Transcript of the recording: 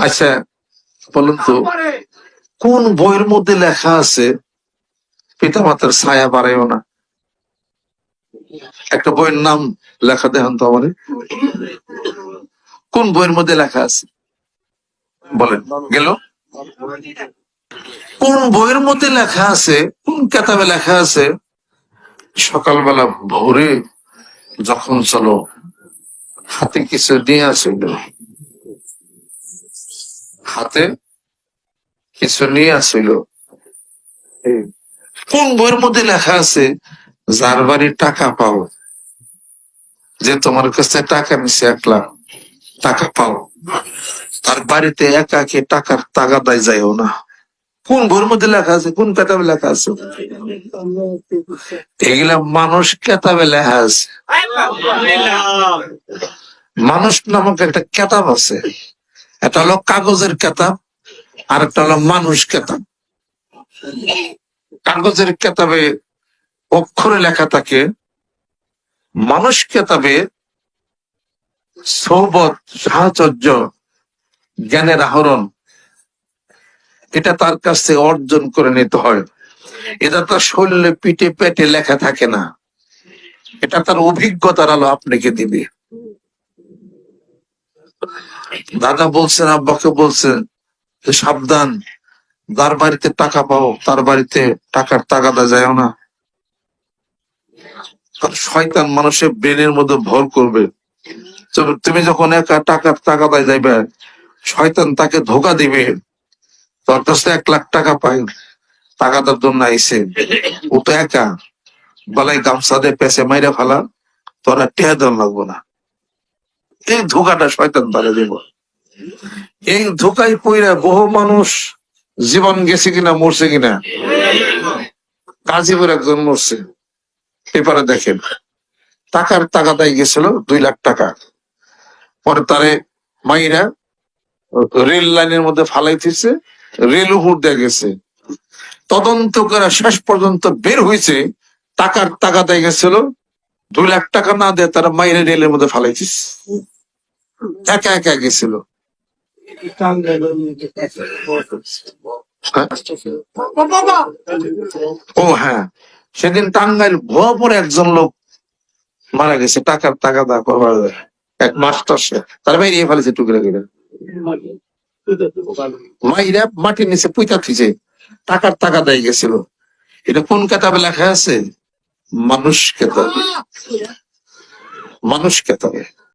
আচ্ছা বলুন তো, কোন বইয়ের মধ্যে লেখা আছে পিতা মাতার ছায়া বাড়াইও না? একটা বইয়ের নাম লেখা দেখুন তো আমারে, কোন বইয়ের মধ্যে লেখা আছে বলেন? গেল কোন বইয়ের মধ্যে লেখা আছে, কোন কেতাবে লেখা আছে সকালবেলা ভোরে যখন চলো হাতে কিছু নিয়ে আসিল, হাতে কিছু নিয়ে আসিল? কোন বইয়ের মধ্যে লেখা আছে যার বাড়ি টাকা পাও, যে তোমার কাছে টাকা নিচ্ছে 1 লাখ টাকা পাও, তার বাড়িতে একাকে টাকার তাগাদায় যাইও না? কোন বইয়ের মধ্যে লেখা আছে, কোন কেতাবে লেখা আছে? এগুলা মানুষ কেতাবে লেখা আছে। মানুষ নামক একটা কেতাব আছে, এটা হলো কাগজের কেতাব, আর একটা হলো মানুষ কেতাব। কাগজের কেতাবে অক্ষরে লেখা থাকে, মানুষ কেতাবে সৌবত, সাহচর্য, জ্ঞানের আহরণ, এটা তার কাছে অর্জন করে নিতে হয়। এটা তার শরীরে পিঠে পেটে লেখা থাকে না, এটা তার অভিজ্ঞতার আলো আপনাকে দিবে। দাদা বলছেন, আব্বাকে বলছেন যে সাবধান, যার বাড়িতে টাকা পাও তার বাড়িতে টাকার তাগাদা যায় না। শয়তান মানুষের ব্রেনের মধ্যে ভর করবে। তুমি যখন একা টাকার তাগাদায় যাইবে, শয়তান তাকে ধোকা দিবে, তোর কাছে 1 লাখ টাকা পাই তাগাদার জন্য আইসে, ও তো একা, গলায় গামছা দিয়ে পেছে মাইরা ফেলা, তোরা টেহা দেওয়া লাগবো না। এই ধোকাটা শয়তান তারা দেব। এই ধোকায় পইরা বহু মানুষ জীবন গেছে কিনা, মরছে কিনা। গাজীপুর একজন মরছে, পেপারে দেখেন, টাকার তাগাদায় গেছিল 2 লাখ টাকা, পরে তারে মাইরা রেল লাইনের মধ্যে ফালাই দিচ্ছে, রেল উপর দিয়ে গেছে। তদন্ত করে শেষ পর্যন্ত বের হয়েছে টাকার তাগাদায় গেছিল, 2 লাখ টাকা না দিয়ে তারা মাইরে রেলের মধ্যে ফালাই দিচ্ছে। একা একা গেছিল। ও হ্যাঁ, সেদিন টাঙ্গাইল ভুয়া পরে একজন লোক মারা গেছে টাকার তাগাদা করবার, এক মাস্টার, তার বাইরে ফেলেছে টুকরা করে, মাইরা মাটির নিচে পুঁতা থুইছে, টাকার তাগাদায় গেছিল। এটা কোন কেতাবে লেখা আছে? মানুষ কেতাবে, মানুষ কেতাবে।